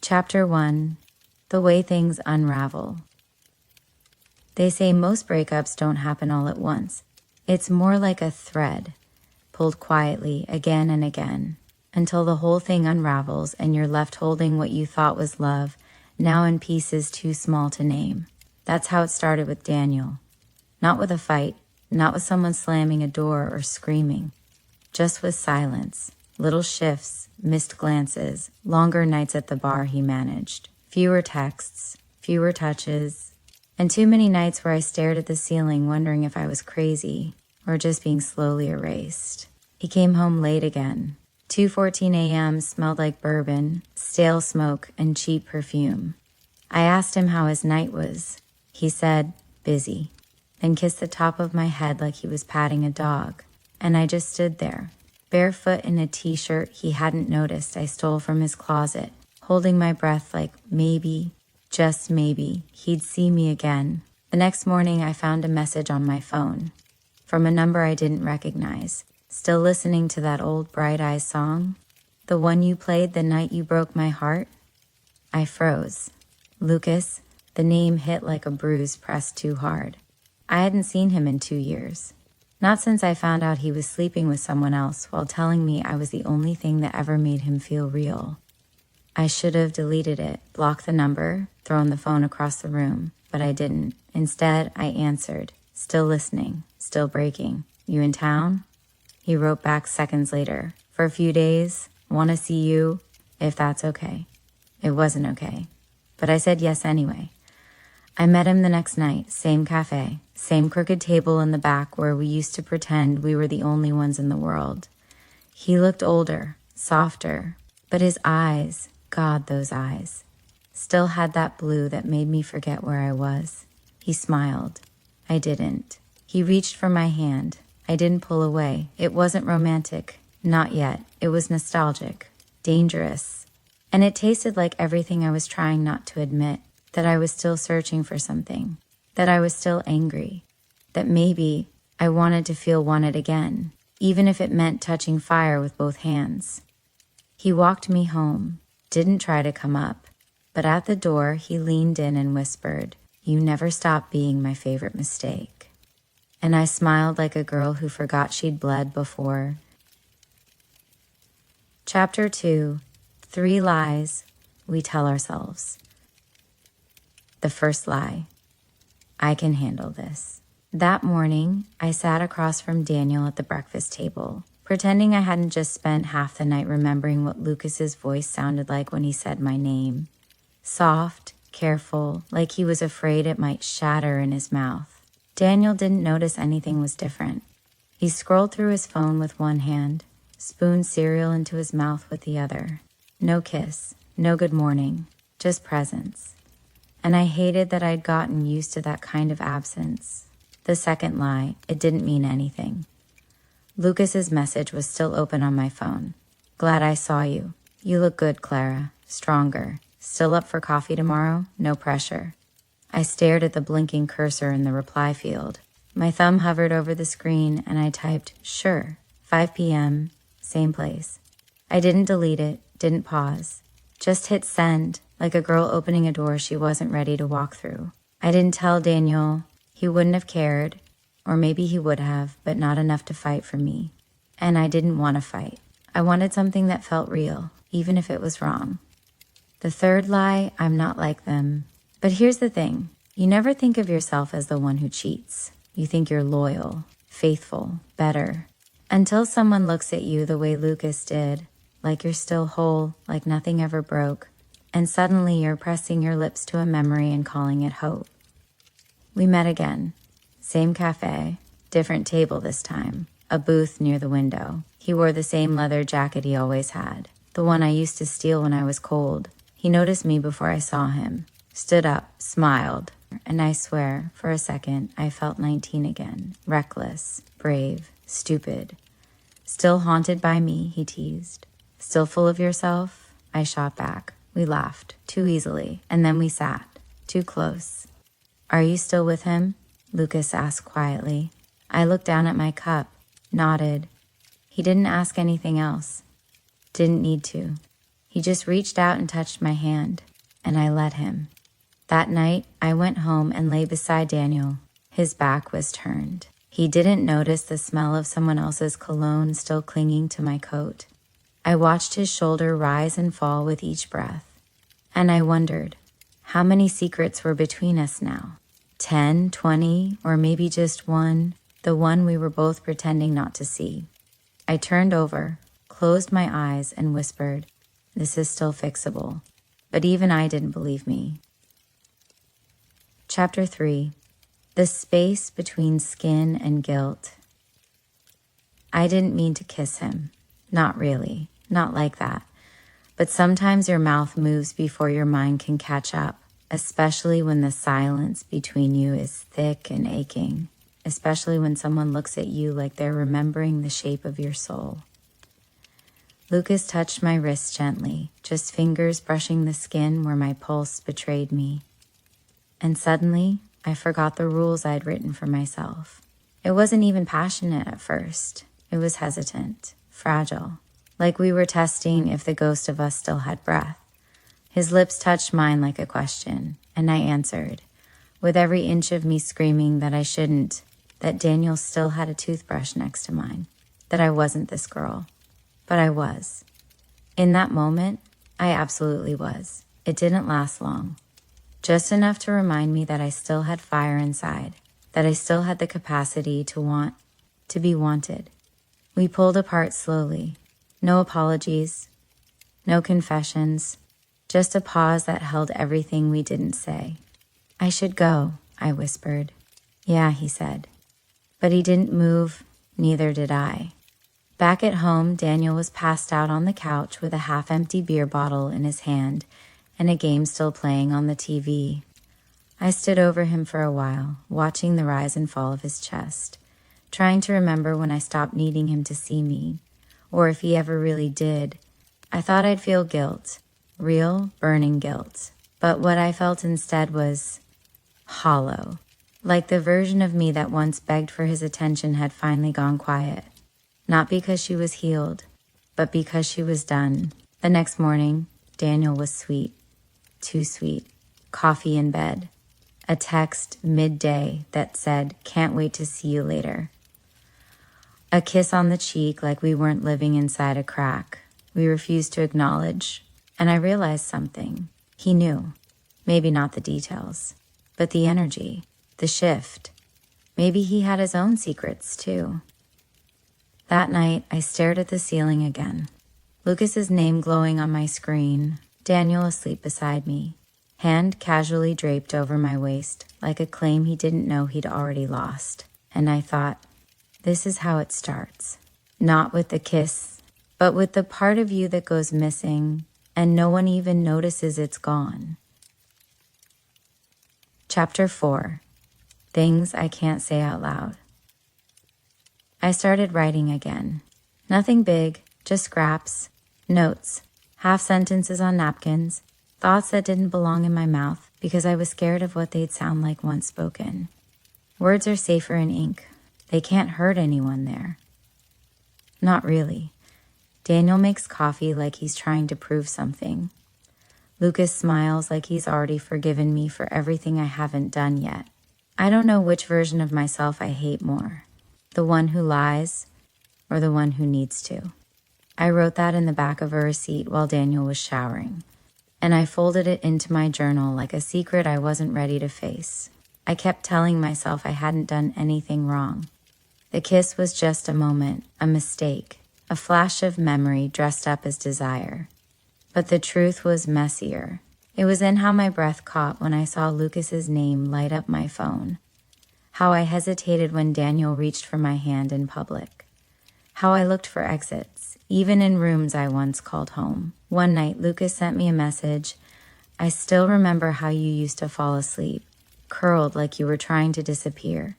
Chapter 1. The Way Things Unravel. They say most breakups don't happen all at once. It's more like a thread, pulled quietly again and again, until the whole thing unravels and you're left holding what you thought was love, now in pieces too small to name. That's how it started with Daniel. Not with a fight, not with someone slamming a door or screaming, just with silence, little shifts, missed glances, longer nights at the bar he managed, fewer texts, fewer touches, and too many nights where I stared at the ceiling wondering if I was crazy or just being slowly erased. He came home late again. 2:14 a.m. smelled like bourbon, stale smoke, and cheap perfume. I asked him how his night was. He said, busy, then kissed the top of my head like he was patting a dog, and I just stood there, barefoot in a t-shirt he hadn't noticed I stole from his closet, holding my breath like maybe, just maybe, he'd see me again. The next morning, I found a message on my phone from a number I didn't recognize. Still listening to that old Bright Eyes song? The one you played the night you broke my heart? I froze. Lucas, the name hit like a bruise pressed too hard. I hadn't seen him in 2 years. Not since I found out he was sleeping with someone else while telling me I was the only thing that ever made him feel real. I should have deleted it, blocked the number, thrown the phone across the room, but I didn't. Instead, I answered, still listening, still breaking. You in town? He wrote back seconds later. For a few days, want to see you, if that's okay. It wasn't okay, but I said yes anyway. I met him the next night, same cafe, same crooked table in the back where we used to pretend we were the only ones in the world. He looked older, softer, but his eyes, God, those eyes, still had that blue that made me forget where I was. He smiled. I didn't. He reached for my hand. I didn't pull away. It wasn't romantic. Not yet. It was nostalgic, dangerous. And it tasted like everything I was trying not to admit, that I was still searching for something, that I was still angry, that maybe I wanted to feel wanted again, even if it meant touching fire with both hands. He walked me home, didn't try to come up, but at the door he leaned in and whispered, "You never stop being my favorite mistake." And I smiled like a girl who forgot she'd bled before. Chapter 2. 3 Lies We Tell Ourselves. The first lie. I can handle this. That morning, I sat across from Daniel at the breakfast table, pretending I hadn't just spent half the night remembering what Lucas's voice sounded like when he said my name. Soft, careful, like he was afraid it might shatter in his mouth. Daniel didn't notice anything was different. He scrolled through his phone with one hand, spooned cereal into his mouth with the other. No kiss, no good morning, just presence. And I hated that I'd gotten used to that kind of absence. The second lie, it didn't mean anything. Lucas's message was still open on my phone. Glad I saw you. You look good, Clara. Stronger. Still up for coffee tomorrow? No pressure. I stared at the blinking cursor in the reply field. My thumb hovered over the screen and I typed, sure, 5 p.m., same place. I didn't delete it, didn't pause. Just hit send, like a girl opening a door she wasn't ready to walk through. I didn't tell Daniel. He wouldn't have cared. Or maybe he would have, but not enough to fight for me. And I didn't want to fight. I wanted something that felt real, even if it was wrong. The third lie, I'm not like them. But here's the thing. You never think of yourself as the one who cheats. You think you're loyal, faithful, better. Until someone looks at you the way Lucas did, like you're still whole, like nothing ever broke, and suddenly you're pressing your lips to a memory and calling it hope. We met again. Same cafe, different table this time, a booth near the window. He wore the same leather jacket he always had, the one I used to steal when I was cold. He noticed me before I saw him, stood up, smiled, and I swear, for a second, I felt 19 again, reckless, brave, stupid. Still haunted by me, he teased. Still full of yourself? I shot back. We laughed, too easily, and then we sat, too close. Are you still with him? Lucas asked quietly. I looked down at my cup, nodded. He didn't ask anything else. Didn't need to. He just reached out and touched my hand, and I let him. That night, I went home and lay beside Daniel. His back was turned. He didn't notice the smell of someone else's cologne still clinging to my coat. I watched his shoulder rise and fall with each breath, and I wondered, how many secrets were between us now? 10, 20, or maybe just one, the one we were both pretending not to see. I turned over, closed my eyes, and whispered, "This is still fixable." But even I didn't believe me. Chapter 3. The space between skin and guilt. I didn't mean to kiss him. Not really. Not like that. But sometimes your mouth moves before your mind can catch up, especially when the silence between you is thick and aching, especially when someone looks at you like they're remembering the shape of your soul. Lucas touched my wrist gently, just fingers brushing the skin where my pulse betrayed me. And suddenly, I forgot the rules I'd written for myself. It wasn't even passionate at first. It was hesitant, fragile, like we were testing if the ghost of us still had breath. His lips touched mine like a question, and I answered, with every inch of me screaming that I shouldn't, that Daniel still had a toothbrush next to mine, that I wasn't this girl. But I was. In that moment, I absolutely was. It didn't last long. Just enough to remind me that I still had fire inside, that I still had the capacity to want, to be wanted. We pulled apart slowly. No apologies, no confessions, just a pause that held everything we didn't say. "I should go," I whispered. "Yeah," he said. But he didn't move, neither did I. Back at home, Daniel was passed out on the couch with a half-empty beer bottle in his hand and a game still playing on the TV. I stood over him for a while, watching the rise and fall of his chest, trying to remember when I stopped needing him to see me, or if he ever really did. I thought I'd feel guilt, real, burning guilt. But what I felt instead was hollow, like the version of me that once begged for his attention had finally gone quiet. Not because she was healed, but because she was done. The next morning, Daniel was sweet. Too sweet. Coffee in bed. A text midday that said, "Can't wait to see you later." A kiss on the cheek like we weren't living inside a crack. We refused to acknowledge, and I realized something. He knew. Maybe not the details, but the energy, the shift. Maybe he had his own secrets too. That night, I stared at the ceiling again. Lucas's name glowing on my screen, Daniel asleep beside me, hand casually draped over my waist, like a claim he didn't know he'd already lost. And I thought, this is how it starts. Not with the kiss, but with the part of you that goes missing, and no one even notices it's gone. Chapter 4. Things I Can't Say Out Loud. I started writing again. Nothing big, just scraps, notes, half sentences on napkins, thoughts that didn't belong in my mouth because I was scared of what they'd sound like once spoken. Words are safer in ink. They can't hurt anyone there. Not really. Daniel makes coffee like he's trying to prove something. Lucas smiles like he's already forgiven me for everything I haven't done yet. I don't know which version of myself I hate more. The one who lies, or the one who needs to. I wrote that in the back of a receipt while Daniel was showering, and I folded it into my journal like a secret I wasn't ready to face. I kept telling myself I hadn't done anything wrong. The kiss was just a moment, a mistake, a flash of memory dressed up as desire. But the truth was messier. It was in how my breath caught when I saw Lucas's name light up my phone. How I hesitated when Daniel reached for my hand in public. How I looked for exits, even in rooms I once called home. One night, Lucas sent me a message. "I still remember how you used to fall asleep, curled like you were trying to disappear.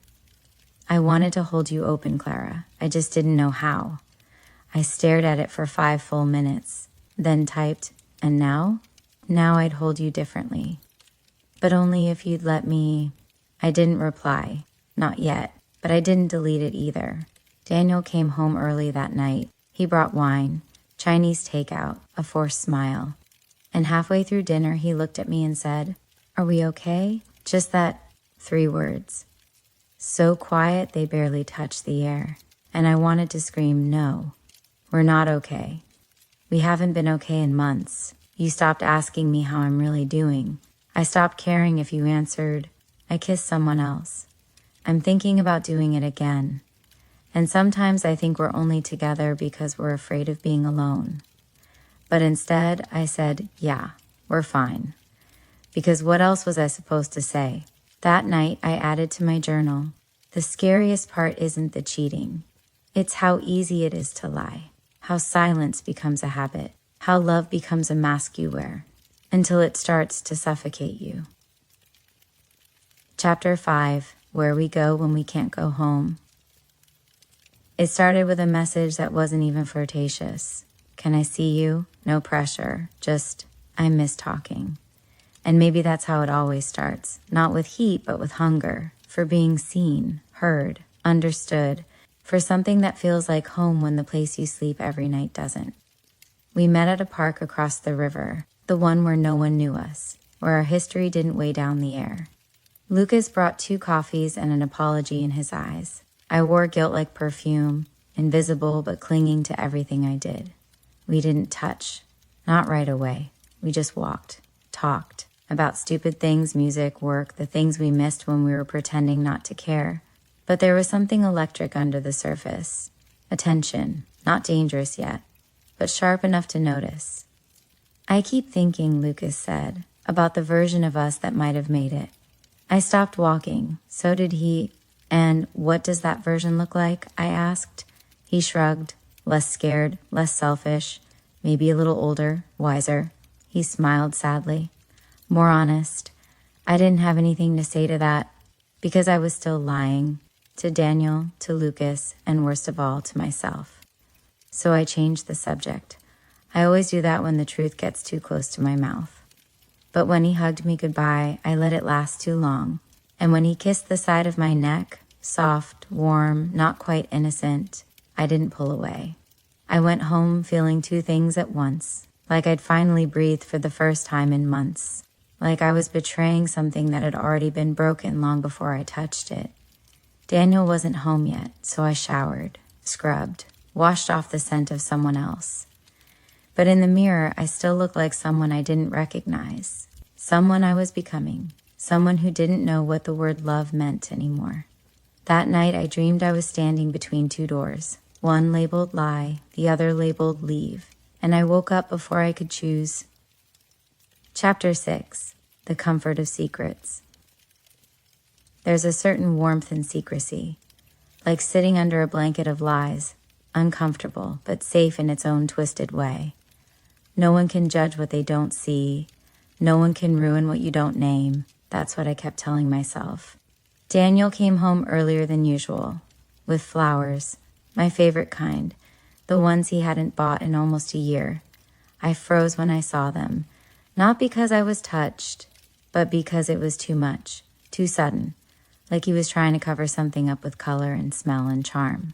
I wanted to hold you open, Clara. I just didn't know how." I stared at it for 5 full minutes, then typed, "And now? Now I'd hold you differently. But only if you'd let me." I didn't reply. Not yet, but I didn't delete it either. Daniel came home early that night. He brought wine, Chinese takeout, a forced smile. And halfway through dinner, he looked at me and said, "Are we okay?" Just that 3 words. So quiet they barely touched the air. And I wanted to scream, "No, we're not okay. We haven't been okay in months. You stopped asking me how I'm really doing. I stopped caring if you answered, I kissed someone else. I'm thinking about doing it again. And sometimes I think we're only together because we're afraid of being alone." But instead, I said, "Yeah, we're fine." Because what else was I supposed to say? That night, I added to my journal, "The scariest part isn't the cheating. It's how easy it is to lie, how silence becomes a habit, how love becomes a mask you wear, until it starts to suffocate you." Chapter 5, Where We Go When We Can't Go Home. It started with a message that wasn't even flirtatious. "Can I see you?" No pressure, just, "I miss talking." And maybe that's how it always starts, not with heat, but with hunger, for being seen, heard, understood, for something that feels like home when the place you sleep every night doesn't. We met at a park across the river, the one where no one knew us, where our history didn't weigh down the air. Lucas brought 2 coffees and an apology in his eyes. I wore guilt like perfume, invisible but clinging to everything I did. We didn't touch, not right away. We just walked, talked about stupid things, music, work, the things we missed when we were pretending not to care. But there was something electric under the surface. A tension, not dangerous yet, but sharp enough to notice. "I keep thinking," Lucas said, "about the version of us that might have made it." I stopped walking. So did he. "And what does that version look like?" I asked. He shrugged, less scared, less selfish, maybe a little older, wiser. He smiled sadly. More honest. I didn't have anything to say to that, because I was still lying. To Daniel, to Lucas, and worst of all, to myself. So I changed the subject. I always do that when the truth gets too close to my mouth. But when he hugged me goodbye, I let it last too long. And when he kissed the side of my neck, soft, warm, not quite innocent, I didn't pull away. I went home feeling 2 things at once, like I'd finally breathed for the first time in months, like I was betraying something that had already been broken long before I touched it. Daniel wasn't home yet, so I showered, scrubbed, washed off the scent of someone else. But in the mirror, I still looked like someone I didn't recognize, someone I was becoming, someone who didn't know what the word love meant anymore. That night, I dreamed I was standing between 2 doors, one labeled lie, the other labeled leave, and I woke up before I could choose. Chapter 6, The Comfort of Secrets. There's a certain warmth in secrecy, like sitting under a blanket of lies, uncomfortable but safe in its own twisted way. No one can judge what they don't see. No one can ruin what you don't name. That's what I kept telling myself. Daniel came home earlier than usual, with flowers, my favorite kind, the ones he hadn't bought in almost a year. I froze when I saw them, not because I was touched, but because it was too much, too sudden, like he was trying to cover something up with color and smell and charm.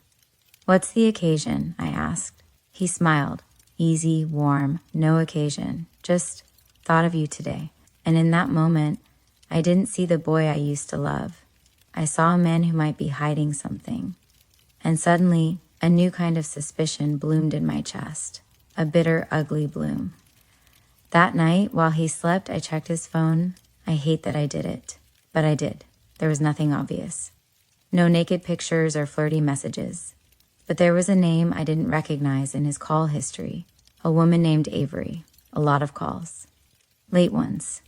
"What's the occasion?" I asked. He smiled, easy, warm, no occasion, just thought of you today. And in that moment, I didn't see the boy I used to love. I saw a man who might be hiding something. And suddenly, a new kind of suspicion bloomed in my chest, a bitter, ugly bloom. That night, while he slept, I checked his phone. I hate that I did it, but I did. There was nothing obvious. No naked pictures or flirty messages. But there was a name I didn't recognize in his call history, a woman named Avery, a lot of calls. Late ones.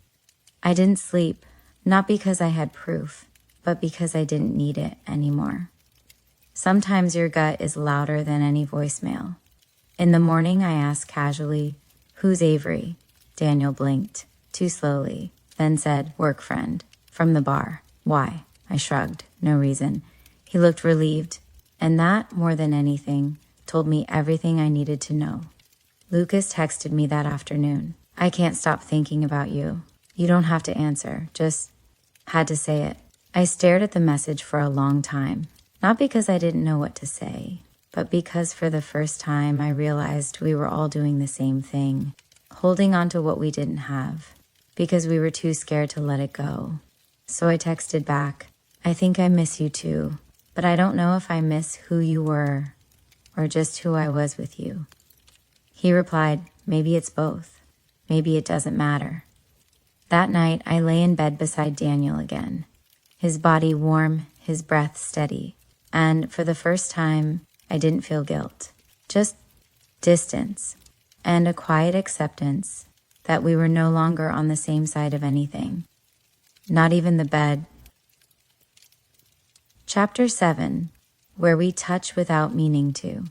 I didn't sleep, not because I had proof, but because I didn't need it anymore. Sometimes your gut is louder than any voicemail. In the morning, I asked casually, "Who's Avery?" Daniel blinked, too slowly, then said, "Work friend, from the bar." "Why?" I shrugged, no reason. He looked relieved, and that, more than anything, told me everything I needed to know. Lucas texted me that afternoon. "I can't stop thinking about you. You don't have to answer, just had to say it." I stared at the message for a long time, not because I didn't know what to say, but because for the first time I realized we were all doing the same thing, holding on to what we didn't have, because we were too scared to let it go. So I texted back, I think I miss you too, but I don't know if I miss who you were or just who I was with you. He replied, maybe it's both. Maybe it doesn't matter. That night, I lay in bed beside Daniel again, his body warm, his breath steady, and for the first time, I didn't feel guilt, just distance and a quiet acceptance that we were no longer on the same side of anything, not even the bed. Chapter 7, where we touch without meaning to.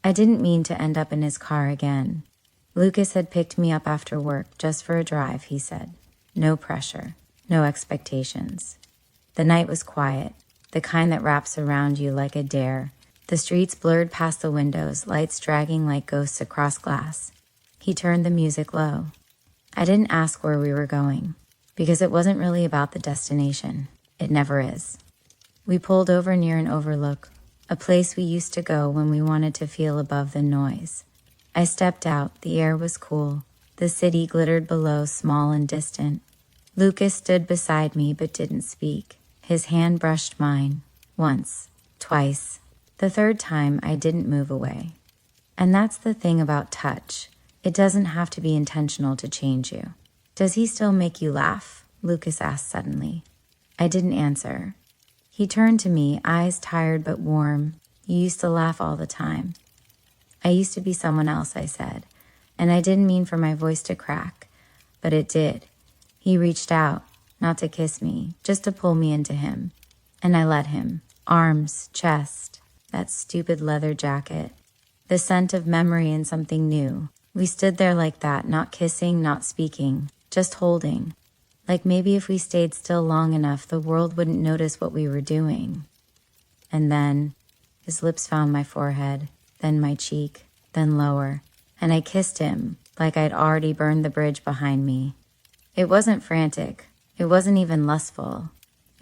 I didn't mean to end up in his car again. Lucas had picked me up after work just for a drive, he said. No pressure, no expectations. The night was quiet, the kind that wraps around you like a dare. The streets blurred past the windows, lights dragging like ghosts across glass. He turned the music low. I didn't ask where we were going, because it wasn't really about the destination. It never is. We pulled over near an overlook, a place we used to go when we wanted to feel above the noise. I stepped out, the air was cool. The city glittered below, small and distant. Lucas stood beside me but didn't speak. His hand brushed mine, once, twice. The third time, I didn't move away. And that's the thing about touch. It doesn't have to be intentional to change you. Does he still make you laugh? Lucas asked suddenly. I didn't answer. He turned to me, eyes tired but warm. You used to laugh all the time. I used to be someone else, I said, and I didn't mean for my voice to crack, but it did. He reached out, not to kiss me, just to pull me into him, and I let him. Arms, chest, that stupid leather jacket, the scent of memory and something new. We stood there like that, not kissing, not speaking, just holding. Like maybe if we stayed still long enough, the world wouldn't notice what we were doing. And then his lips found my forehead, then my cheek, then lower, and I kissed him like I'd already burned the bridge behind me. It wasn't frantic. It wasn't even lustful.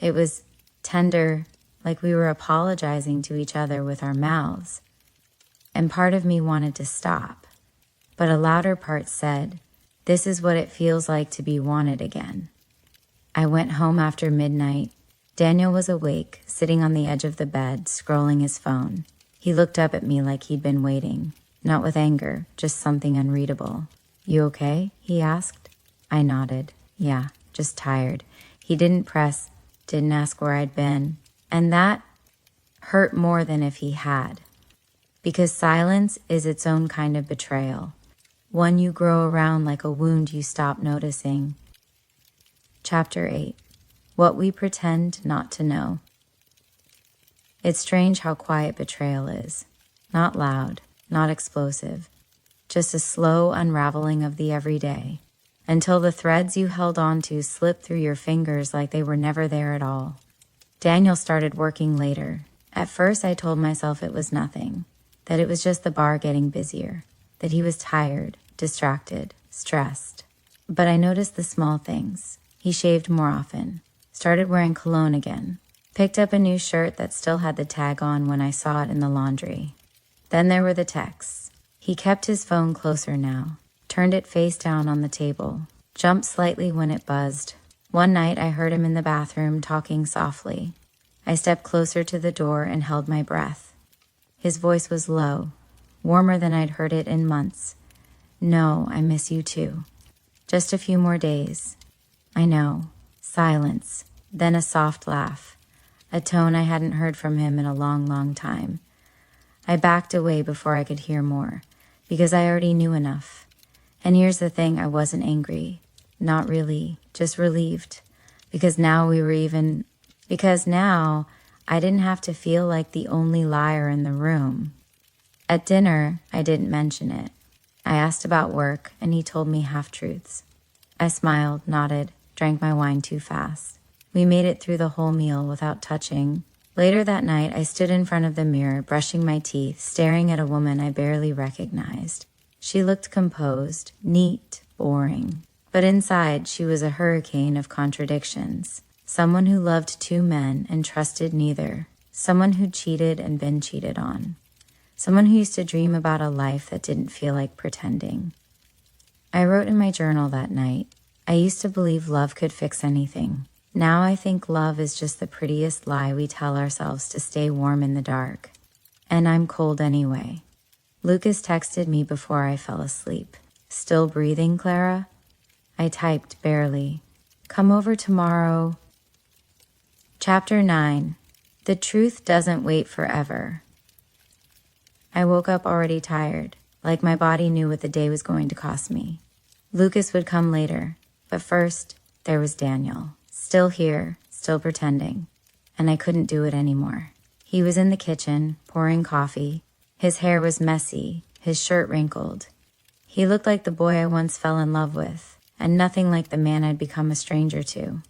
It was tender, like we were apologizing to each other with our mouths. And part of me wanted to stop, but a louder part said, this is what it feels like to be wanted again. I went home after midnight. Daniel was awake, sitting on the edge of the bed, scrolling his phone. He looked up at me like he'd been waiting, not with anger, just something unreadable. You okay? He asked. I nodded. Yeah, just tired. He didn't press, didn't ask where I'd been. And that hurt more than if he had. Because silence is its own kind of betrayal. One you grow around like a wound you stop noticing. Chapter 8. What we pretend not to know. It's strange how quiet betrayal is. Not loud, not explosive. Just a slow unraveling of the everyday, until the threads you held on to slip through your fingers like they were never there at all. Daniel started working later. At first I told myself it was nothing, that it was just the bar getting busier, that he was tired, distracted, stressed. But I noticed the small things. He shaved more often, started wearing cologne again, picked up a new shirt that still had the tag on when I saw it in the laundry. Then there were the texts. He kept his phone closer now, turned it face down on the table, jumped slightly when it buzzed. One night I heard him in the bathroom talking softly. I stepped closer to the door and held my breath. His voice was low, warmer than I'd heard it in months. No, I miss you too. Just a few more days. I know. Silence, then a soft laugh. A tone I hadn't heard from him in a long, long time. I backed away before I could hear more, because I already knew enough. And here's the thing, I wasn't angry. Not really, just relieved. Because now I didn't have to feel like the only liar in the room. At dinner, I didn't mention it. I asked about work, and he told me half-truths. I smiled, nodded, drank my wine too fast. We made it through the whole meal without touching. Later that night, I stood in front of the mirror, brushing my teeth, staring at a woman I barely recognized. She looked composed, neat, boring. But inside, she was a hurricane of contradictions. Someone who loved two men and trusted neither. someone who cheated and been cheated on, someone who used to dream about a life that didn't feel like pretending. I wrote in my journal that night, I used to believe love could fix anything. Now I think love is just the prettiest lie we tell ourselves to stay warm in the dark. And I'm cold anyway. Lucas texted me before I fell asleep. Still breathing, Clara? I typed barely. Come over tomorrow. Chapter 9. The truth doesn't wait forever. I woke up already tired, like my body knew what the day was going to cost me. Lucas would come later, but first, there was Daniel. Still here, still pretending, and I couldn't do it anymore. He was in the kitchen, pouring coffee. His hair was messy, his shirt wrinkled. He looked like the boy I once fell in love with, and nothing like the man I'd become a stranger to.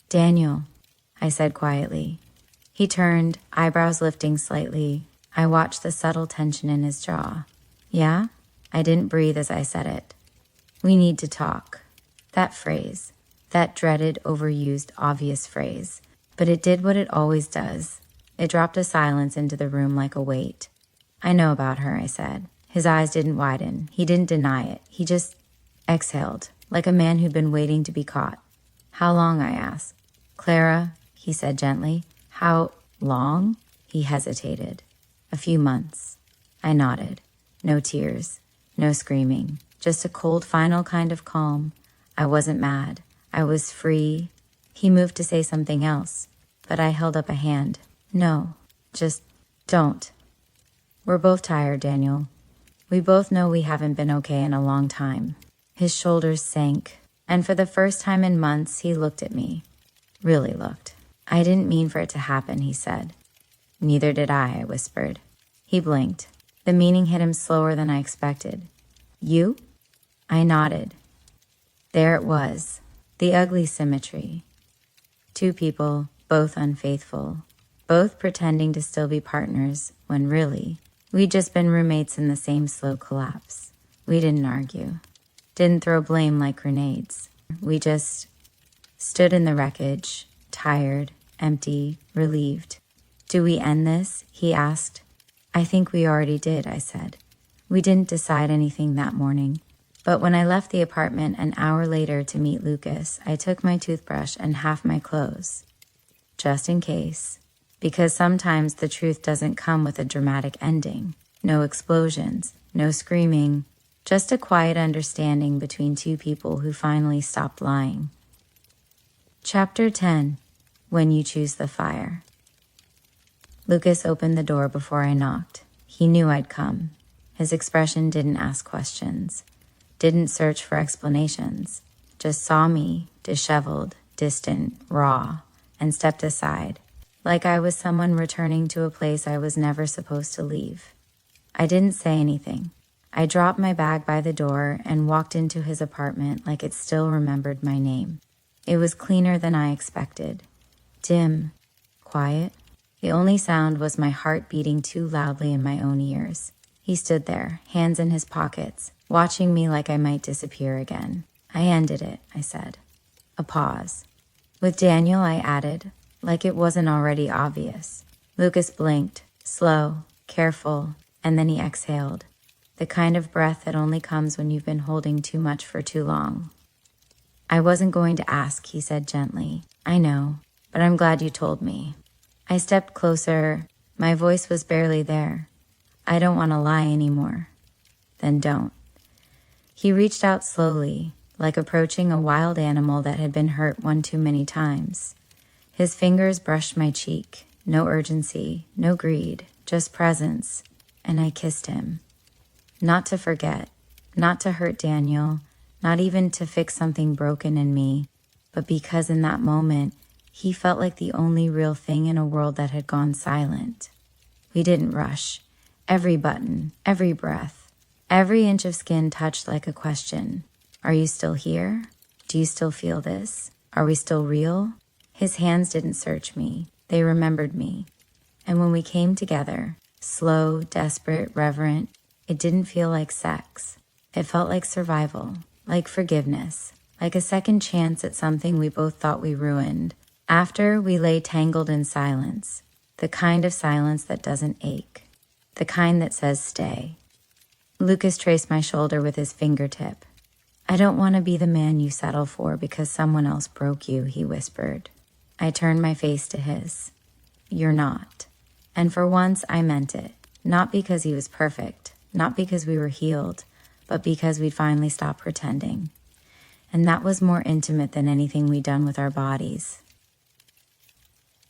Daniel, I said quietly. He turned, eyebrows lifting slightly. I watched the subtle tension in his jaw. Yeah? I didn't breathe as I said it. We need to talk. That phrase. That dreaded, overused, obvious phrase. But it did what it always does. It dropped a silence into the room like a weight. I know about her, I said. His eyes didn't widen. He didn't deny it. He just exhaled, like a man who'd been waiting to be caught. How long, I asked. Clara, he said gently. How long? He hesitated. A few months. I nodded. No tears. No screaming. Just a cold, final kind of calm. I wasn't mad. I was free. He moved to say something else, but I held up a hand. No, just don't. We're both tired, Daniel. We both know we haven't been okay in a long time. His shoulders sank, and for the first time in months, he looked at me. Really looked. I didn't mean for it to happen, he said. Neither did I whispered. He blinked. The meaning hit him slower than I expected. You? I nodded. There it was. The ugly symmetry. Two people, both unfaithful, both pretending to still be partners, when really, we'd just been roommates in the same slow collapse. We didn't argue. Didn't throw blame like grenades. We just stood in the wreckage, tired, empty, relieved. Do we end this? He asked. I think we already did, I said. We didn't decide anything that morning. But when I left the apartment an hour later to meet Lucas, I took my toothbrush and half my clothes. Just in case. Because sometimes the truth doesn't come with a dramatic ending. No explosions, no screaming, just a quiet understanding between two people who finally stopped lying. Chapter 10. When You Choose the Fire. Lucas opened the door before I knocked. He knew I'd come. His expression didn't ask questions. Didn't search for explanations, just saw me, disheveled, distant, raw, and stepped aside, like I was someone returning to a place I was never supposed to leave. I didn't say anything. I dropped my bag by the door and walked into his apartment like it still remembered my name. It was cleaner than I expected. Dim, quiet. The only sound was my heart beating too loudly in my own ears. He stood there, hands in his pockets, watching me like I might disappear again. I ended it, I said. A pause. With Daniel, I added, like it wasn't already obvious. Lucas blinked, slow, careful, and then he exhaled. The kind of breath that only comes when you've been holding too much for too long. I wasn't going to ask, he said gently. I know, but I'm glad you told me. I stepped closer. My voice was barely there. I don't want to lie anymore. Then don't. He reached out slowly, like approaching a wild animal that had been hurt one too many times. His fingers brushed my cheek. No urgency, no greed, just presence. And I kissed him. Not to forget, not to hurt Daniel, not even to fix something broken in me, but because in that moment, he felt like the only real thing in a world that had gone silent. We didn't rush. Every button, every breath, every inch of skin touched like a question. Are you still here? Do you still feel this? Are we still real? His hands didn't search me. They remembered me. And when we came together, slow, desperate, reverent, it didn't feel like sex. It felt like survival, like forgiveness, like a second chance at something we both thought we ruined. After, we lay tangled in silence. The kind of silence that doesn't ache. The kind that says stay. Lucas traced my shoulder with his fingertip. I don't want to be the man you settle for because someone else broke you, he whispered. I turned my face to his. You're not. And for once, I meant it. Not because he was perfect, not because we were healed, but because we'd finally stopped pretending. And that was more intimate than anything we'd done with our bodies.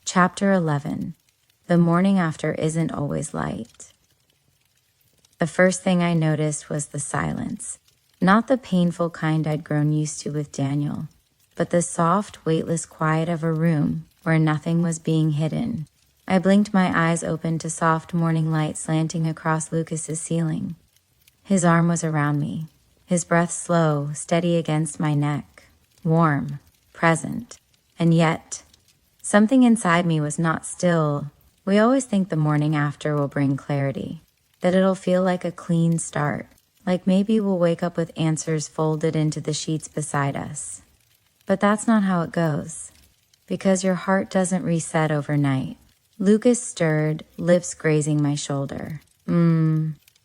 Chapter 11. The morning after isn't always light. The first thing I noticed was the silence. Not the painful kind I'd grown used to with Daniel, but the soft, weightless quiet of a room where nothing was being hidden. I blinked my eyes open to soft morning light slanting across Lucas's ceiling. His arm was around me, his breath slow, steady against my neck, warm, present, and yet something inside me was not still. We always think the morning after will bring clarity, that it'll feel like a clean start, like maybe we'll wake up with answers folded into the sheets beside us. But that's not how it goes, because your heart doesn't reset overnight. Lucas stirred, lips grazing my shoulder.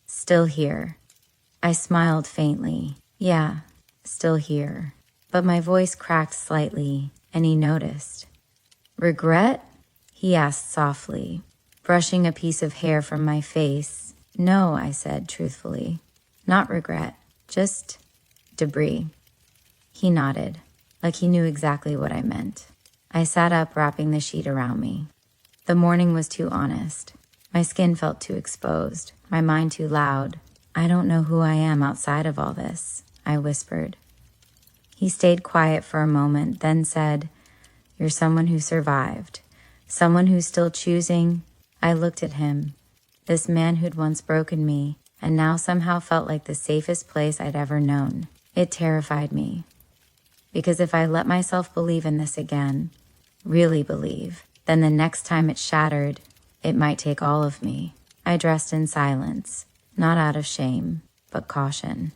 Still here. I smiled faintly. Yeah, still here. But my voice cracked slightly, and he noticed. Regret? He asked softly, brushing a piece of hair from my face. No, I said truthfully. Not regret, just debris. He nodded, like he knew exactly what I meant. I sat up, wrapping the sheet around me. The morning was too honest. My skin felt too exposed, my mind too loud. I don't know who I am outside of all this, I whispered. He stayed quiet for a moment, then said, You're someone who survived, someone who's still choosing. I looked at him, this man who'd once broken me, and now somehow felt like the safest place I'd ever known. It terrified me. Because if I let myself believe in this again, really believe, then the next time it shattered, it might take all of me. I dressed in silence, not out of shame, but caution.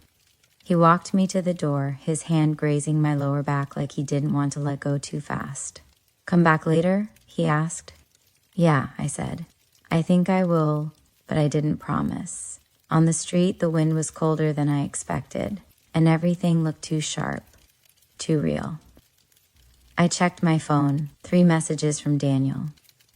He walked me to the door, his hand grazing my lower back like he didn't want to let go too fast. Come back later? He asked. Yeah, I said. I think I will, but I didn't promise. On the street, the wind was colder than I expected, and everything looked too sharp, too real. I checked my phone, 3 messages from Daniel.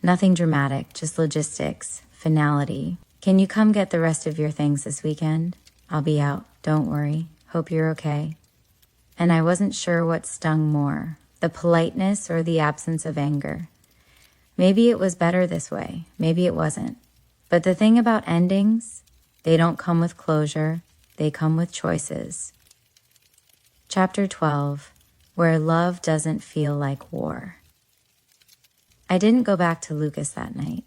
Nothing dramatic, just logistics, finality. Can you come get the rest of your things this weekend? I'll be out, don't worry. Hope you're okay. And I wasn't sure what stung more, the politeness or the absence of anger. Maybe it was better this way, maybe it wasn't. But the thing about endings, they don't come with closure, they come with choices. Chapter 12. Where love doesn't feel like war. I didn't go back to Lucas that night,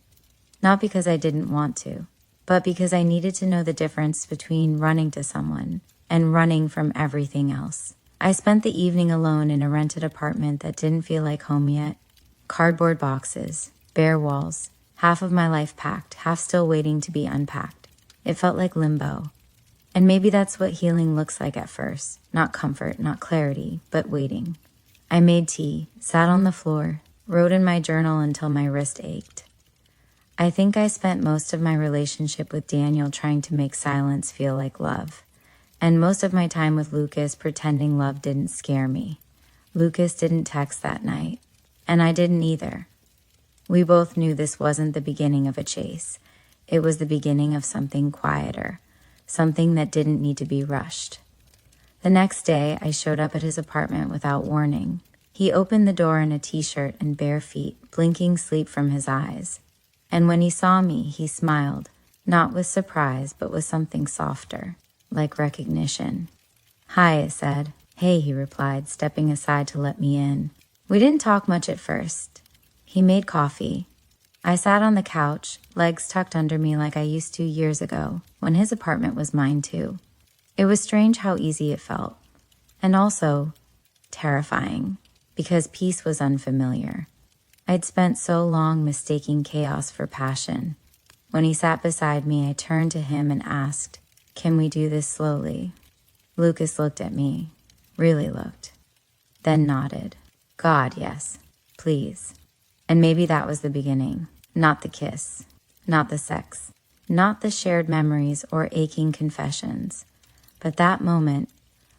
not because I didn't want to, but because I needed to know the difference between running to someone and running from everything else. I spent the evening alone in a rented apartment that didn't feel like home yet. Cardboard boxes, bare walls, half of my life packed, half still waiting to be unpacked. It felt like limbo. And maybe that's what healing looks like at first. Not comfort, not clarity, but waiting. I made tea, sat on the floor, wrote in my journal until my wrist ached. I think I spent most of my relationship with Daniel trying to make silence feel like love. And most of my time with Lucas pretending love didn't scare me. Lucas didn't text that night, and I didn't either. We both knew this wasn't the beginning of a chase. It was the beginning of something quieter. Something that didn't need to be rushed. The next day, I showed up at his apartment without warning. He opened the door in a t-shirt and bare feet, blinking sleep from his eyes. And when he saw me, he smiled, not with surprise, but with something softer, like recognition. Hi, I said. Hey, he replied, stepping aside to let me in. We didn't talk much at first. He made coffee. I sat on the couch, legs tucked under me like I used to years ago, when his apartment was mine too. It was strange how easy it felt, and also terrifying, because peace was unfamiliar. I'd spent so long mistaking chaos for passion. When he sat beside me, I turned to him and asked, Can we do this slowly? Lucas looked at me, really looked, then nodded. God, yes, please. And maybe that was the beginning. Not the kiss, not the sex, not the shared memories or aching confessions, but that moment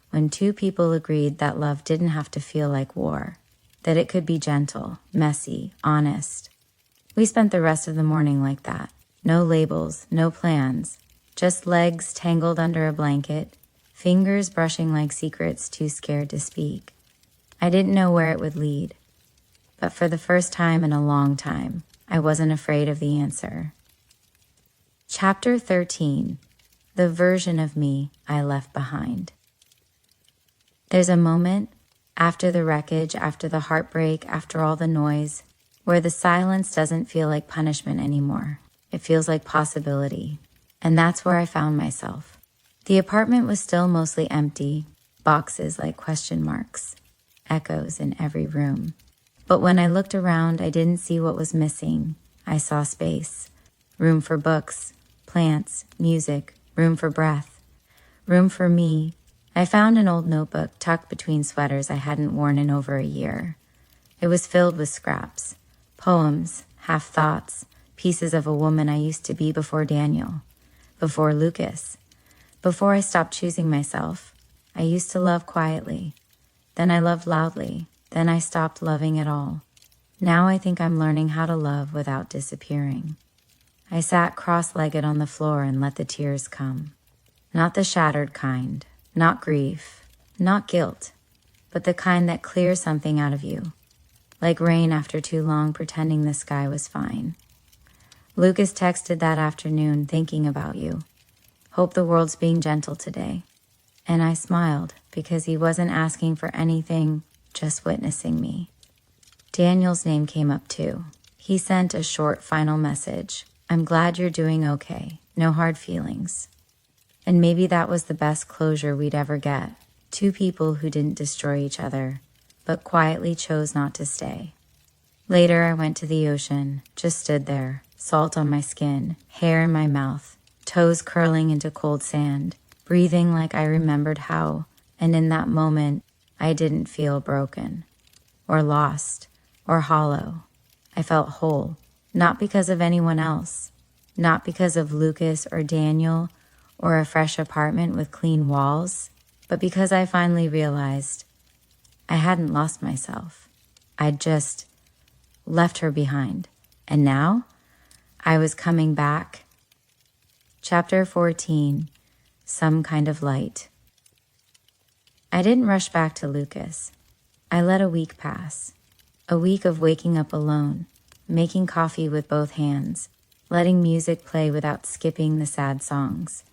when two people agreed that love didn't have to feel like war, that it could be gentle, messy, honest. We spent the rest of the morning like that. No labels, no plans, just legs tangled under a blanket, fingers brushing like secrets too scared to speak. I didn't know where it would lead, but for the first time in a long time, I wasn't afraid of the answer. Chapter 13, the version of me I left behind. There's a moment after the wreckage, after the heartbreak, after all the noise, where the silence doesn't feel like punishment anymore. It feels like possibility. And that's where I found myself. The apartment was still mostly empty, boxes like question marks, echoes in every room. But when I looked around, I didn't see what was missing. I saw space, room for books, plants, music, room for breath, room for me. I found an old notebook tucked between sweaters I hadn't worn in over a year. It was filled with scraps, poems, half-thoughts, pieces of a woman I used to be before Daniel, before Lucas, before I stopped choosing myself. I used to love quietly. Then I loved loudly. Then I stopped loving at all. Now I think I'm learning how to love without disappearing. I sat cross-legged on the floor and let the tears come. Not the shattered kind, not grief, not guilt, but the kind that clears something out of you, like rain after too long pretending the sky was fine. Lucas texted that afternoon thinking about you. Hope the world's being gentle today. And I smiled because he wasn't asking for anything, just witnessing me. Daniel's name came up too. He sent a short final message. I'm glad you're doing okay. No hard feelings. And maybe that was the best closure we'd ever get. Two people who didn't destroy each other, but quietly chose not to stay. Later, I went to the ocean, just stood there, salt on my skin, hair in my mouth, toes curling into cold sand, breathing like I remembered how, and in that moment, I didn't feel broken, or lost, or hollow. I felt whole, not because of anyone else, not because of Lucas or Daniel, or a fresh apartment with clean walls, but because I finally realized I hadn't lost myself. I'd just left her behind, and now I was coming back. Chapter 14, Some Kind of Light. I didn't rush back to Lucas. I let a week pass, a week of waking up alone, making coffee with both hands, letting music play without skipping the sad songs,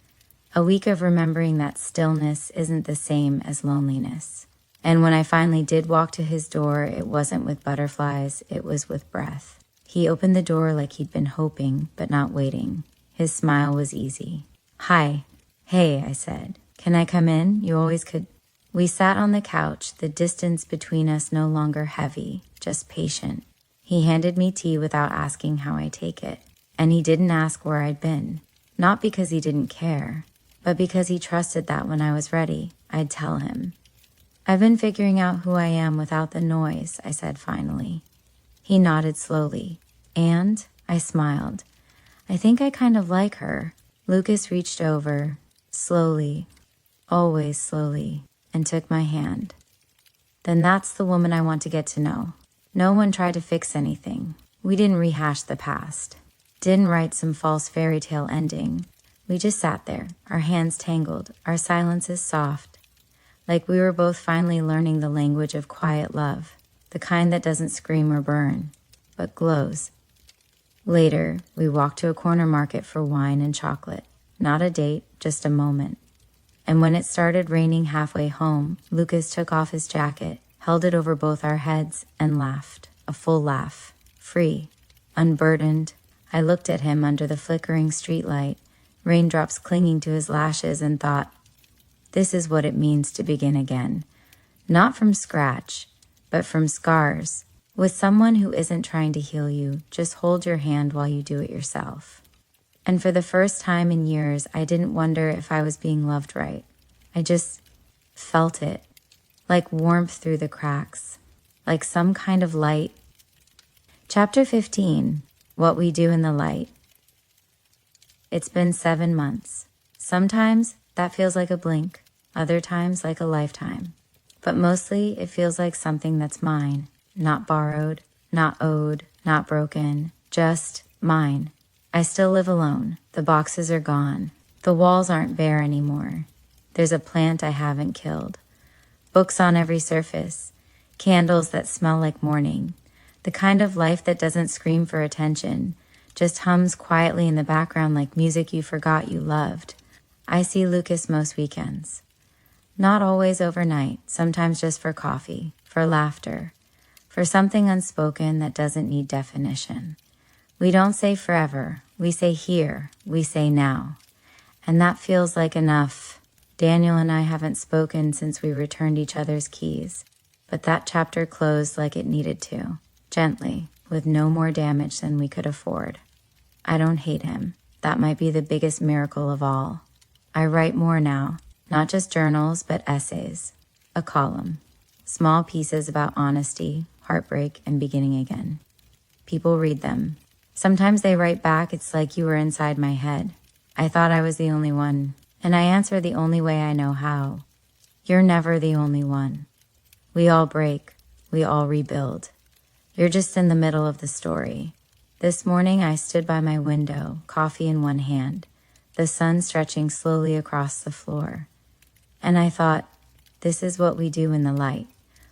a week of remembering that stillness isn't the same as loneliness. And when I finally did walk to his door, it wasn't with butterflies, it was with breath. He opened the door like he'd been hoping, but not waiting. His smile was easy. Hi. Hey, I said. Can I come in? You always could. We sat on the couch, the distance between us no longer heavy, just patient. He handed me tea without asking how I take it. And he didn't ask where I'd been. Not because he didn't care, but because he trusted that when I was ready, I'd tell him. I've been figuring out who I am without the noise, I said finally. He nodded slowly, and I smiled. I think I kind of like her. Lucas reached over, slowly, always slowly, and took my hand. Then that's the woman I want to get to know. No one tried to fix anything. We didn't rehash the past. Didn't write some false fairy tale ending. We just sat there, our hands tangled, our silences soft, like we were both finally learning the language of quiet love, the kind that doesn't scream or burn, but glows. Later, we walked to a corner market for wine and chocolate. Not a date, just a moment. And when it started raining halfway home, Lucas took off his jacket, held it over both our heads, and laughed. A full laugh. Free. Unburdened. I looked at him under the flickering streetlight, raindrops clinging to his lashes, and thought, this is what it means to begin again. Not from scratch, but from scars. With someone who isn't trying to heal you, just hold your hand while you do it yourself. And for the first time in years, I didn't wonder if I was being loved right. I just felt it, like warmth through the cracks, like some kind of light. Chapter 15, what we do in the light. It's been 7 months. Sometimes that feels like a blink, other times like a lifetime. But mostly it feels like something that's mine, not borrowed, not owed, not broken, just mine. I still live alone. The boxes are gone. The walls aren't bare anymore. There's a plant I haven't killed. Books on every surface. Candles that smell like morning. The kind of life that doesn't scream for attention, just hums quietly in the background like music you forgot you loved. I see Lucas most weekends. Not always overnight, sometimes just for coffee, for laughter, for something unspoken that doesn't need definition. We don't say forever, we say here, we say now. And that feels like enough. Daniel and I haven't spoken since we returned each other's keys, but that chapter closed like it needed to, gently, with no more damage than we could afford. I don't hate him. That might be the biggest miracle of all. I write more now, not just journals, but essays, a column, small pieces about honesty, heartbreak, and beginning again. People read them. Sometimes they write back, it's like you were inside my head. I thought I was the only one, and I answer the only way I know how. You're never the only one. We all break. We all rebuild. You're just in the middle of the story. This morning I stood by my window, coffee in one hand, the sun stretching slowly across the floor. And I thought, this is what we do in the light.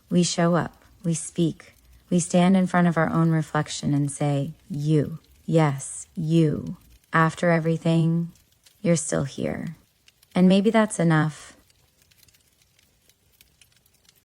We show up, we speak, we stand in front of our own reflection and say, you, yes, you. After everything, you're still here. And maybe that's enough.